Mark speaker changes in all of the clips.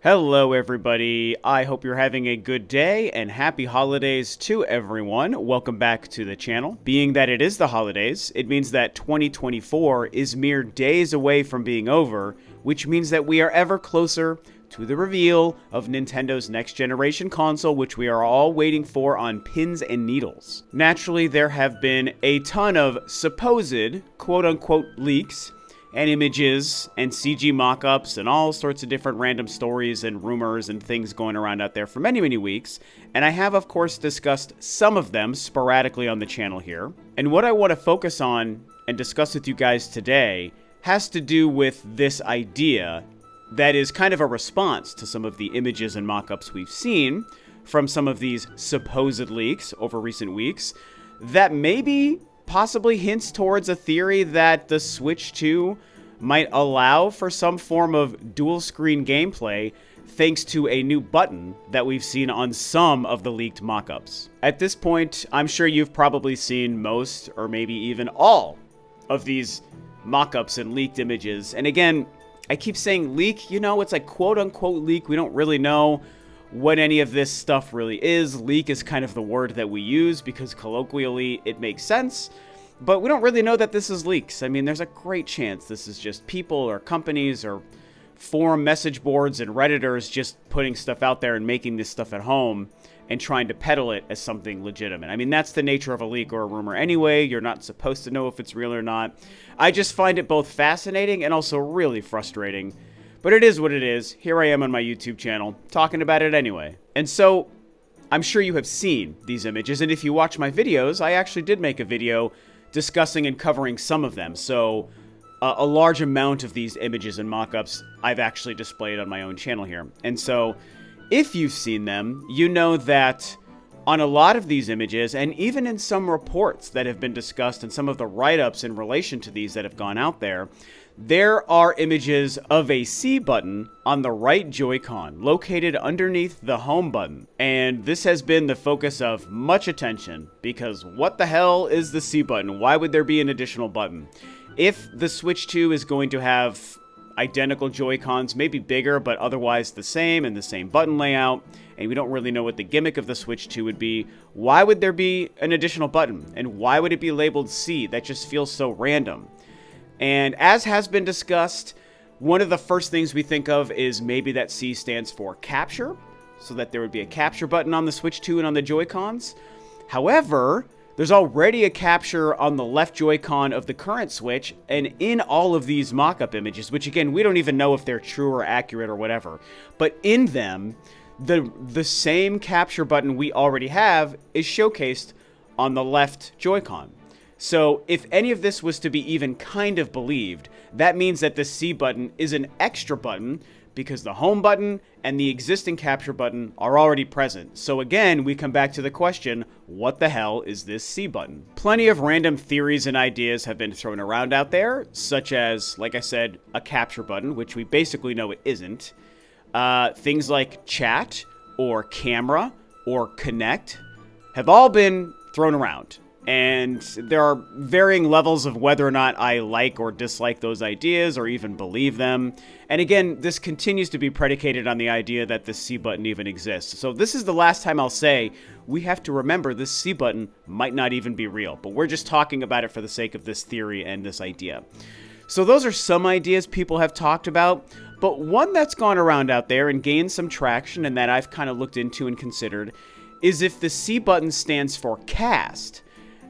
Speaker 1: Hello, everybody. I hope you're having a good day and happy holidays to everyone. Welcome back to the channel. Being that it is the holidays, it means that 2024 is mere days away from being over, which means that we are ever closer to the reveal of Nintendo's next generation console, which we are all waiting for on pins and needles. Naturally, there have been a ton of supposed quote-unquote leaks and images and CG mock-ups and all sorts of different random stories and rumors and things going around out there for many, many weeks. And I have, of course, discussed some of them sporadically on the channel here. And what I want to focus on and discuss with you guys today has to do with this idea that is kind of a response to some of the images and mock-ups we've seen from some of these supposed leaks over recent weeks that maybe possibly hints towards a theory that the Switch 2 might allow for some form of dual screen gameplay thanks to a new button that we've seen on some of the leaked mock-ups. At this point, I'm sure you've probably seen most or maybe even all of these mock-ups and leaked images. And again, I keep saying leak, it's like quote-unquote leak. We don't really know what any of this stuff really is. Leak is kind of the word that we use because colloquially it makes sense, but we don't really know that this is leaks. I mean, there's a great chance this is just people or companies or forum message boards and Redditors just putting stuff out there and making this stuff at home and trying to peddle it as something legitimate. I mean, that's the nature of a leak or a rumor anyway. You're not supposed to know if it's real or not. I just find it both fascinating and also really frustrating. But it is what it is. Here I am on my YouTube channel, talking about it anyway. And so, I'm sure you have seen these images, and if you watch my videos, I actually did make a video discussing and covering some of them. So, a large amount of these images and mock-ups I've actually displayed on my own channel here. And so, if you've seen them, you know that on a lot of these images, and even in some reports that have been discussed and some of the write-ups in relation to these that have gone out there are images of a C button on the right Joy-Con, located underneath the home button. And this has been the focus of much attention, because what the hell is the C button? Why would there be an additional button? If the Switch 2 is going to have identical Joy-Cons, maybe bigger, but otherwise the same, and the same button layout, and we don't really know what the gimmick of the Switch 2 would be, why would there be an additional button? And why would it be labeled C? That just feels so random. And as has been discussed, one of the first things we think of is maybe that C stands for capture, so that there would be a capture button on the Switch 2 and on the Joy-Cons. However, there's already a capture on the left Joy-Con of the current Switch, and in all of these mock-up images, which again, we don't even know if they're true or accurate or whatever, but in them, the same capture button we already have is showcased on the left Joy-Con. So if any of this was to be even kind of believed, that means that the C button is an extra button because the home button and the existing capture button are already present. So again, we come back to the question, what the hell is this C button? Plenty of random theories and ideas have been thrown around out there, such as, like I said, a capture button, which we basically know it isn't. Things like chat or camera or connect have all been thrown around. And there are varying levels of whether or not I like or dislike those ideas or even believe them. And again, this continues to be predicated on the idea that the C button even exists. So this is the last time I'll say we have to remember this C button might not even be real, but we're just talking about it for the sake of this theory and this idea. So those are some ideas people have talked about, but one that's gone around out there and gained some traction and that I've kind of looked into and considered is if the C button stands for cast,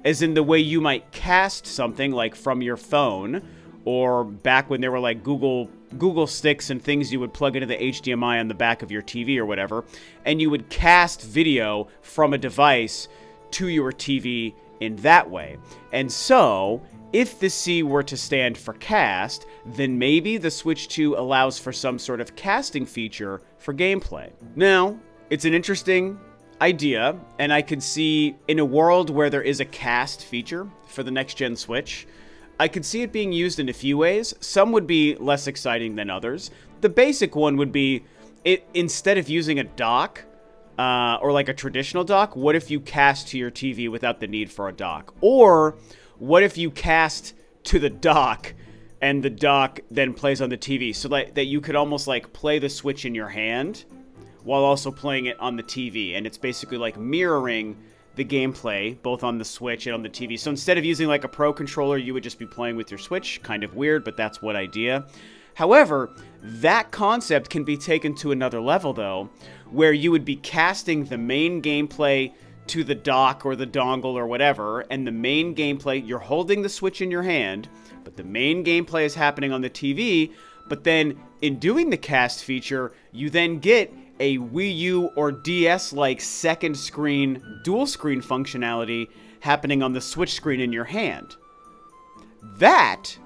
Speaker 1: as in the way you might cast something like from your phone, or back when there were like Google sticks and things you would plug into the HDMI on the back of your TV or whatever, and you would cast video from a device to your TV in that way. And so, if the C were to stand for cast, then maybe the Switch 2 allows for some sort of casting feature for gameplay. Now, it's an interesting idea, and I could see in a world where there is a cast feature for the next-gen Switch, I could see it being used in a few ways. Some would be less exciting than others. The basic one would be, instead of using a dock, or like a traditional dock, what if you cast to your TV without the need for a dock? Or what if you cast to the dock and the dock then plays on the TV, so that you could almost like play the Switch in your hand while also playing it on the TV. And it's basically like mirroring the gameplay both on the Switch and on the TV. So instead of using like a Pro controller, you would just be playing with your Switch. Kind of weird, but that's what idea. However, that concept can be taken to another level though, where you would be casting the main gameplay to the dock or the dongle or whatever, and the main gameplay, you're holding the Switch in your hand, but the main gameplay is happening on the TV. But then in doing the cast feature, you then get a Wii U or DS-like second screen, dual screen functionality happening on the Switch screen in your hand. That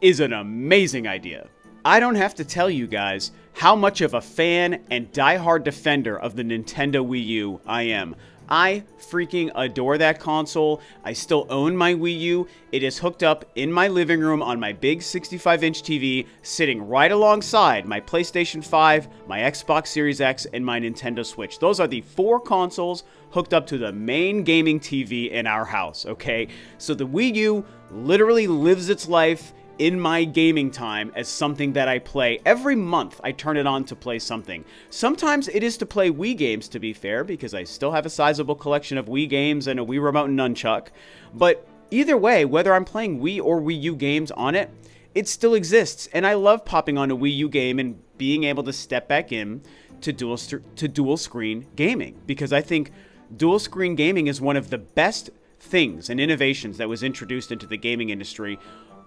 Speaker 1: is an amazing idea. I don't have to tell you guys how much of a fan and diehard defender of the Nintendo Wii U I am. I freaking adore that console. I still own my Wii U. It is hooked up in my living room on my big 65-inch TV, sitting right alongside my PlayStation 5, my Xbox Series X, and my Nintendo Switch. Those are the 4 consoles hooked up to the main gaming TV in our house, okay? So the Wii U literally lives its life in my gaming time as something that I play. Every month I turn it on to play something. Sometimes it is to play Wii games, to be fair, because I still have a sizable collection of Wii games and a Wii Remote and Nunchuck. But either way, whether I'm playing Wii or Wii U games on it, it still exists. And I love popping on a Wii U game and being able to step back in to dual screen gaming, because I think dual screen gaming is one of the best things and innovations that was introduced into the gaming industry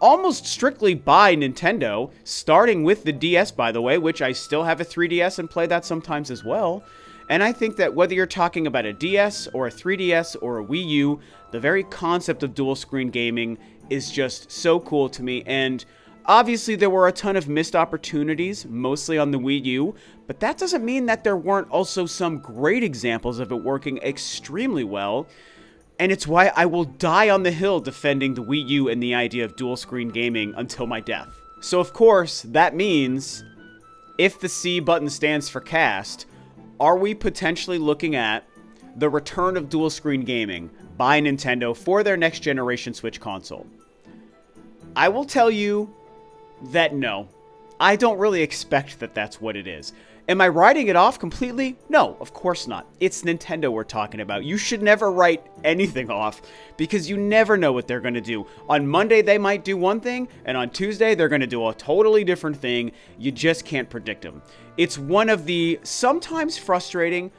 Speaker 1: almost strictly by Nintendo, starting with the DS, by the way, which I still have a 3DS and play that sometimes as well. And I think that whether you're talking about a DS or a 3DS or a Wii U, the very concept of dual screen gaming is just so cool to me. And obviously there were a ton of missed opportunities, mostly on the Wii U, but that doesn't mean that there weren't also some great examples of it working extremely well. And it's why I will die on the hill defending the Wii U and the idea of dual screen gaming until my death. So of course, that means if the C button stands for cast, are we potentially looking at the return of dual screen gaming by Nintendo for their next generation Switch console? I will tell you that no. I don't really expect that that's what it is. Am I writing it off completely? No, of course not. It's Nintendo we're talking about. You should never write anything off because you never know what they're going to do. On Monday, they might do one thing, and on Tuesday, they're going to do a totally different thing. You just can't predict them. It's one of the sometimes frustrating,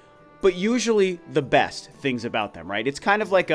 Speaker 1: but usually the best things about them, right? It's kind of like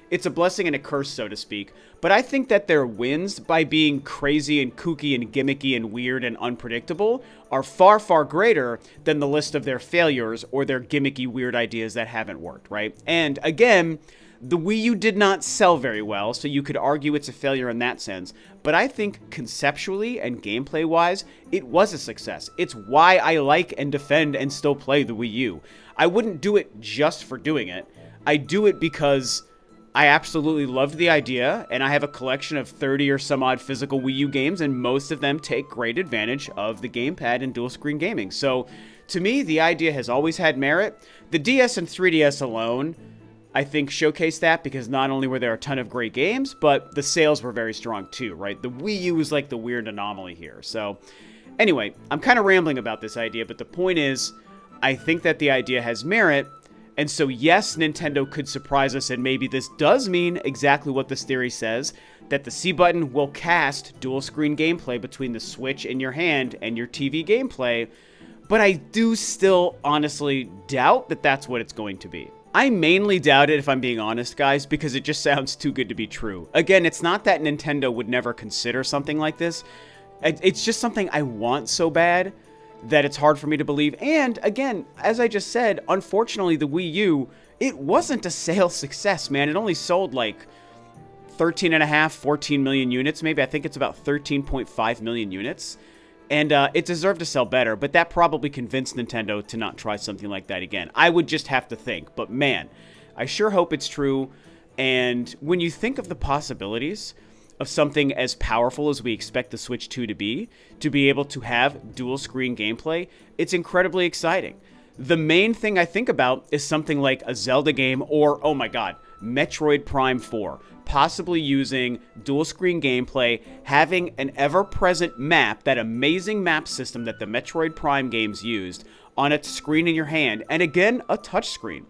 Speaker 1: it's a blessing and a curse, so to speak. But I think that their wins by being crazy and kooky and gimmicky and weird and unpredictable are far, far greater than the list of their failures or their gimmicky, weird ideas that haven't worked, right? And again, the Wii U did not sell very well, so you could argue it's a failure in that sense. But I think conceptually and gameplay-wise, it was a success. It's why I like and defend and still play the Wii U. I wouldn't do it just for doing it. I do it because I absolutely loved the idea, and I have a collection of 30 or some odd physical Wii U games, and most of them take great advantage of the gamepad and dual screen gaming. So, to me, the idea has always had merit. The DS and 3DS alone, I think, showcase that, because not only were there a ton of great games, but the sales were very strong too, right? The Wii U is like the weird anomaly here. So, anyway, I'm kind of rambling about this idea, but the point is, I think that the idea has merit. And so, yes, Nintendo could surprise us, and maybe this does mean exactly what this theory says, that the C button will cast dual screen gameplay between the Switch in your hand and your TV gameplay, but I do still honestly doubt that that's what it's going to be. I mainly doubt it, if I'm being honest, guys, because it just sounds too good to be true. Again, it's not that Nintendo would never consider something like this. It's just something I want so bad that it's hard for me to believe. And again, as I just said, unfortunately, the Wii U, it wasn't a sales success, man. It only sold like 14 million units, maybe. I think it's about 13.5 million units. And it deserved to sell better, but that probably convinced Nintendo to not try something like that again. I would just have to think. But man, I sure hope it's true. And when you think of the possibilities of something as powerful as we expect the Switch 2 to be able to have dual screen gameplay, it's incredibly exciting. The main thing I think about is something like a Zelda game or, oh my god, Metroid Prime 4, possibly using dual screen gameplay, having an ever-present map, that amazing map system that the Metroid Prime games used, on a screen in your hand, and again, a touchscreen.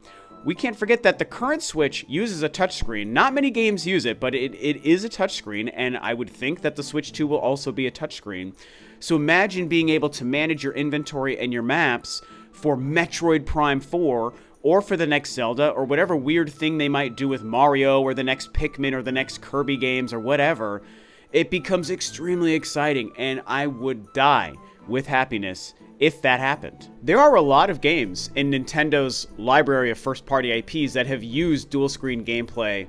Speaker 1: We can't forget that the current Switch uses a touchscreen. Not many games use it, but it is a touchscreen, and I would think that the Switch 2 will also be a touchscreen. So imagine being able to manage your inventory and your maps for Metroid Prime 4, or for the next Zelda, or whatever weird thing they might do with Mario, or the next Pikmin, or the next Kirby games, or whatever. It becomes extremely exciting, and I would die with happiness if that happened. There are a lot of games in Nintendo's library of first-party IPs that have used dual-screen gameplay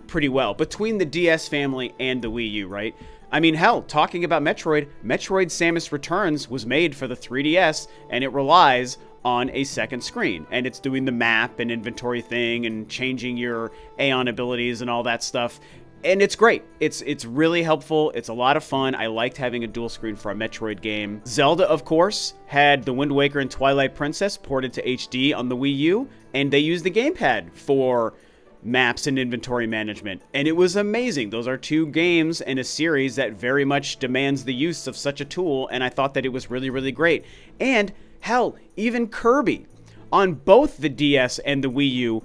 Speaker 1: pretty well, between the DS family and the Wii U, right? I mean, hell, talking about Metroid Samus Returns was made for the 3DS, and it relies on a second screen, and it's doing the map and inventory thing and changing your Aeon abilities and all that stuff. And it's great. It's really helpful. It's a lot of fun. I liked having a dual screen for a Metroid game. Zelda, of course, had the Wind Waker and Twilight Princess ported to HD on the Wii U, and they used the gamepad for maps and inventory management. And it was amazing. Those are two games in a series that very much demands the use of such a tool, and I thought that it was really, really great. And hell, even Kirby on both the DS and the Wii U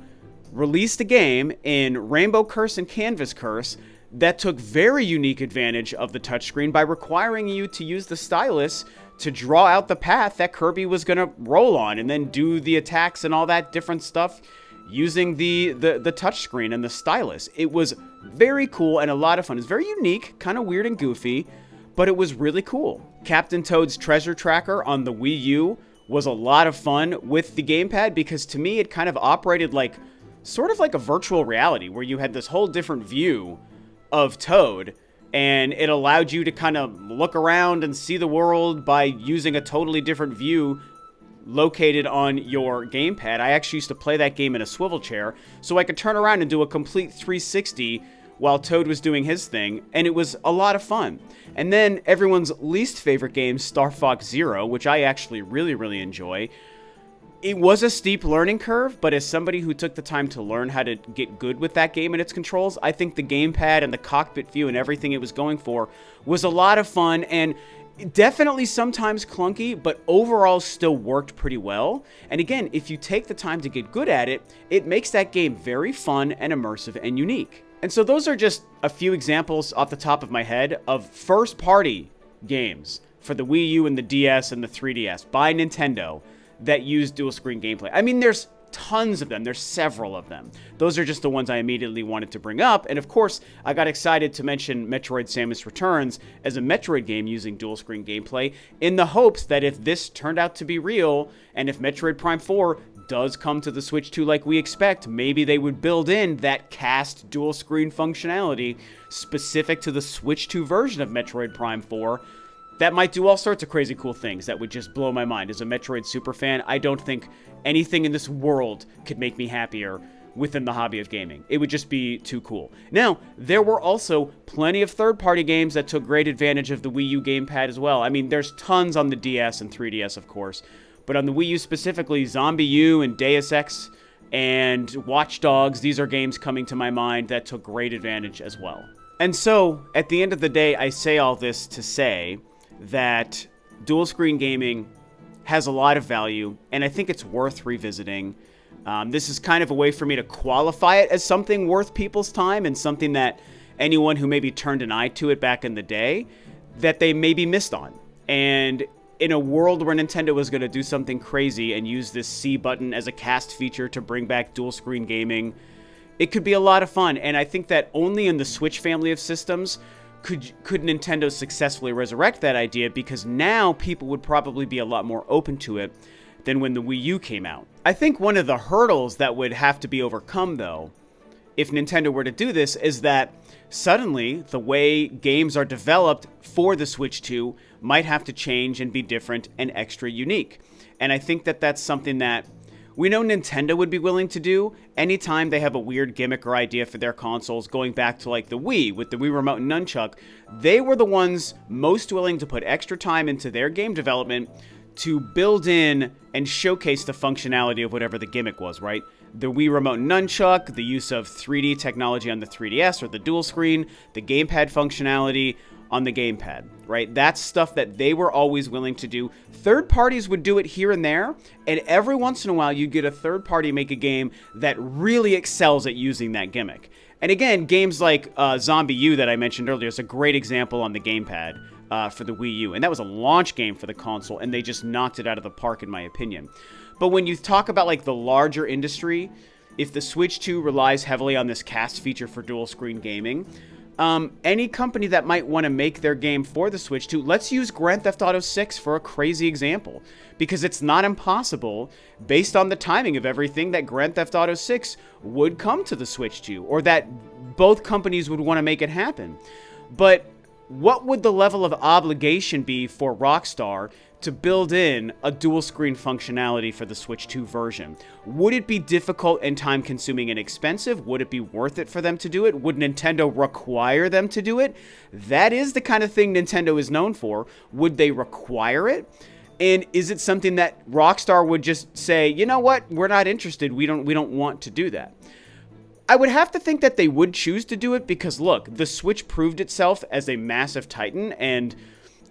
Speaker 1: released a game in Rainbow Curse and Canvas Curse that took very unique advantage of the touchscreen by requiring you to use the stylus to draw out the path that Kirby was going to roll on, and then do the attacks and all that different stuff using the touchscreen and the stylus. It was very cool and a lot of fun. It's very unique, kind of weird and goofy, but it was really cool. Captain Toad's Treasure Tracker on the Wii U was a lot of fun with the gamepad, because to me it kind of operated like sort of like a virtual reality, where you had this whole different view of Toad, and it allowed you to kind of look around and see the world by using a totally different view located on your gamepad. I actually used to play that game in a swivel chair, so I could turn around and do a complete 360 while Toad was doing his thing, and it was a lot of fun. And then everyone's least favorite game, Star Fox Zero, which I actually really, really enjoy. It was a steep learning curve, but as somebody who took the time to learn how to get good with that game and its controls, I think the gamepad and the cockpit view and everything it was going for was a lot of fun, and definitely sometimes clunky, but overall still worked pretty well. And again, if you take the time to get good at it, it makes that game very fun and immersive and unique. And so those are just a few examples off the top of my head of first-party games for the Wii U and the DS and the 3DS by Nintendo that use dual screen gameplay. I mean, there's tons of them. There's several of them. Those are just the ones I immediately wanted to bring up. And of course, I got excited to mention Metroid Samus Returns as a Metroid game using dual screen gameplay, in the hopes that if this turned out to be real, and if Metroid Prime 4 does come to the Switch 2 like we expect, maybe they would build in that cast dual screen functionality specific to the Switch 2 version of Metroid Prime 4. That might do all sorts of crazy cool things that would just blow my mind. As a Metroid superfan, I don't think anything in this world could make me happier within the hobby of gaming. It would just be too cool. Now, there were also plenty of third-party games that took great advantage of the Wii U gamepad as well. I mean, there's tons on the DS and 3DS, of course, but on the Wii U specifically, ZombiU and Deus Ex and Watch Dogs, these are games coming to my mind that took great advantage as well. And so, at the end of the day, I say all this to say that dual screen gaming has a lot of value, and I think it's worth revisiting. This is kind of a way for me to qualify it as something worth people's time, and something that anyone who maybe turned an eye to it back in the day, that they maybe missed on. And in a world where Nintendo was going to do something crazy and use this C button as a cast feature to bring back dual screen gaming, it could be a lot of fun. And I think that only in the Switch family of systems could Nintendo successfully resurrect that idea, because now people would probably be a lot more open to it than when the Wii U came out. I think one of the hurdles that would have to be overcome, though, if Nintendo were to do this, is that suddenly the way games are developed for the Switch 2 might have to change and be different and extra unique. And I think that that's something that we know Nintendo would be willing to do anytime they have a weird gimmick or idea for their consoles, going back to like the Wii with the Wii Remote and Nunchuck. They were the ones most willing to put extra time into their game development to build in and showcase the functionality of whatever the gimmick was, right? The Wii Remote Nunchuck, the use of 3D technology on the 3DS or the dual screen, the gamepad functionality on the gamepad, right? That's stuff that they were always willing to do. Third parties would do it here and there, and every once in a while you get a third party make a game that really excels at using that gimmick. And again, games like ZombiU that I mentioned earlier is a great example on the gamepad for the Wii U. And that was a launch game for the console, and they just knocked it out of the park, in my opinion. But when you talk about like the larger industry, if the Switch 2 relies heavily on this cast feature for dual screen gaming, any company that might want to make their game for the Switch 2, let's use Grand Theft Auto 6 for a crazy example, because it's not impossible, based on the timing of everything, that Grand Theft Auto 6 would come to the Switch 2, or that both companies would want to make it happen. But what would the level of obligation be for Rockstar to build in a dual screen functionality for the Switch 2 version? Would it be difficult and time consuming and expensive? Would it be worth it for them to do it? Would Nintendo require them to do it? That is the kind of thing Nintendo is known for. Would they require it? And is it something that Rockstar would just say, you know what, we're not interested, we don't want to do that? I would have to think that they would choose to do it because, look, the Switch proved itself as a massive titan, and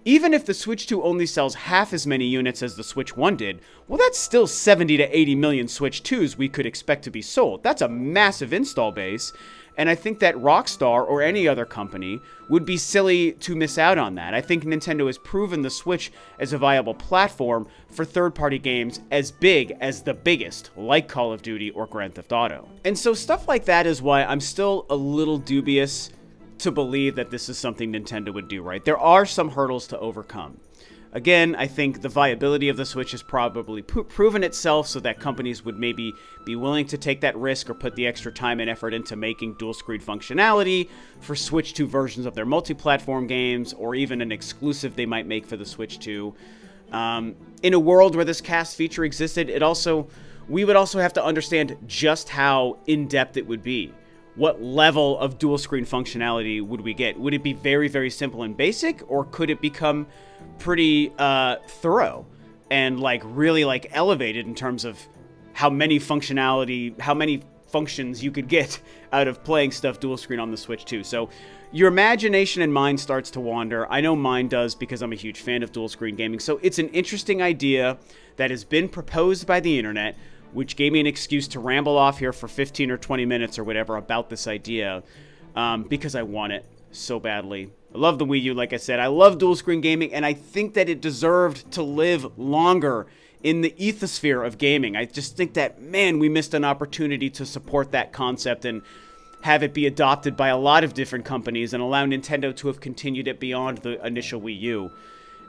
Speaker 1: even if the Switch 2 only sells half as many units as the Switch 1 did, well, that's still 70 to 80 million Switch 2s we could expect to be sold. That's a massive install base, and I think that Rockstar or any other company would be silly to miss out on that. I think Nintendo has proven the Switch as a viable platform for third-party games as big as the biggest, like Call of Duty or Grand Theft Auto. And so stuff like that is why I'm still a little dubious to believe that this is something Nintendo would do, right? There are some hurdles to overcome. Again, I think the viability of the Switch has probably proven itself so that companies would maybe be willing to take that risk or put the extra time and effort into making dual screen functionality for Switch 2 versions of their multi-platform games, or even an exclusive they might make for the Switch 2. In a world where this cast feature existed, we would also have to understand just how in-depth it would be. What level of dual screen functionality would we get? Would it be very, very simple and basic, or could it become pretty thorough and like really like elevated in terms of how many functions you could get out of playing stuff dual screen on the Switch 2? So your imagination and mind starts to wander. I know mine does because I'm a huge fan of dual screen gaming. So it's an interesting idea that has been proposed by the internet, which gave me an excuse to ramble off here for 15 or 20 minutes or whatever about this idea, because I want it so badly. I love the Wii U, like I said. I love dual screen gaming, and I think that it deserved to live longer in the ethosphere of gaming. I just think that, man, we missed an opportunity to support that concept and have it be adopted by a lot of different companies and allow Nintendo to have continued it beyond the initial Wii U.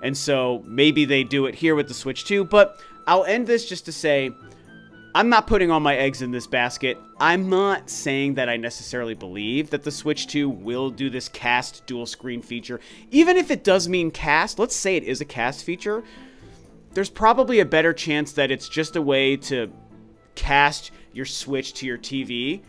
Speaker 1: And so maybe they do it here with the Switch 2, but I'll end this just to say, I'm not putting all my eggs in this basket. I'm not saying that I necessarily believe that the Switch 2 will do this cast dual screen feature. Even if it does mean cast, let's say it is a cast feature, there's probably a better chance that it's just a way to cast your Switch to your TV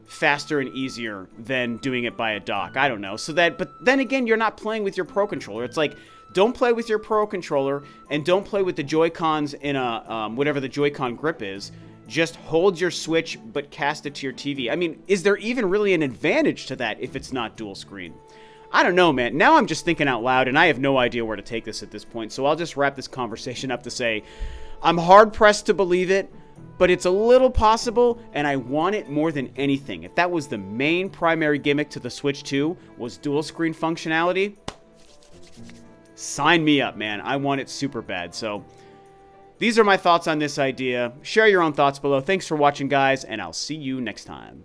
Speaker 1: faster and easier than doing it by a dock. I don't know. But then again, you're not playing with your Pro Controller. It's like, don't play with your Pro Controller and don't play with the Joy-Cons in a, whatever the Joy-Con grip is. Just hold your Switch, but cast it to your TV. I mean, is there even really an advantage to that if it's not dual screen? I don't know, man. Now I'm just thinking out loud, and I have no idea where to take this at this point, so I'll just wrap this conversation up to say, I'm hard-pressed to believe it, but it's a little possible, and I want it more than anything. If that was the main primary gimmick to the Switch 2, was dual screen functionality, sign me up, man. I want it super bad, so these are my thoughts on this idea. Share your own thoughts below. Thanks for watching, guys, and I'll see you next time.